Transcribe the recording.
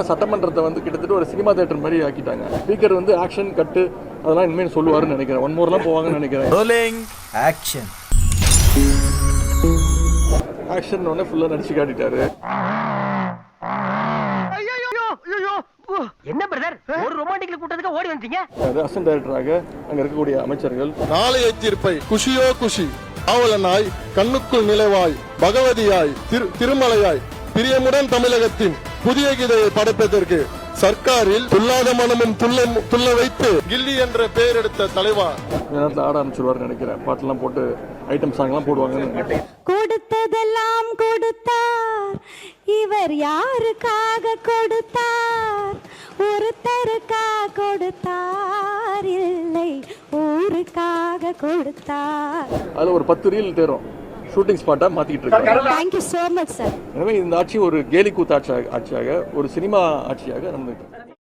சட்டமன்றத்தை வந்து கிட்டத்தட்ட ஒரு சினிமா தியேட்டர் மாதிரி ஆக்கிட்டாங்க. ஸ்பீக்கர் வந்து ஆக்ஷன் கட்டு அதெல்லாம் இனிமேல் சொல்லுவாருன்னு நினைக்கிறேன். ஒன் மோர்லாம் போவாங்கன்னு நினைக்கிறேன். ரோலிங் ஆக்ஷன் ஆக்ஷன் ஒன்று ஃபுல்லாக நடிச்சு காட்டிட்டாரு. என்ன பிரதர் ஒரு ரொமான்டிக்ல கூட்டத்துக்கு ஓடி வந்தீங்க? அது அசிஸ்டன்ட் டைரக்டராக அங்கே இருக்கக்கூடிய அமைச்சர்கள் நாளைய தீர்ப்பை குஷியோ குஷி ஆவலனாய் கண்ணுக்குள் நிலவாய் பகவதியாய் திருமலையாய் பிரியமுடன் தமிழகத்தின் புதிய கீதையை படைப்பதற்கு சர்க்காரில் துல்லாத மனமும் துள்ள வைத்து கில்லி என்ற பெயர் எடுத்த தலைவா நேரத்தில் ஆட ஆரம்பிச்சிருவாருன்னு நினைக்கிறேன். பாட்டெல்லாம் போட்டு ஐட்டம் சாங்லாம் போடுவாங்கன்னு. கொடுத்ததெல்லாம் கொடுத்தார், இவர் யாருக்காக கொடுத்தார்? ஒருத்தருக்காக கொடுத்தார், இல்லை ஊருக்காக கொடுத்தார். அதில் ஒரு 10 ரீல் தேரும் ஷூட்டிங் ஸ்பாட்டாக மாற்றிக்கிட்டு இருக்காங்க. Thank you so much sir. எனவே இந்த ஆட்சி ஒரு கேலி கூத்து ஆட்சியாக ஒரு சினிமா ஆட்சியாக நடந்துட்டு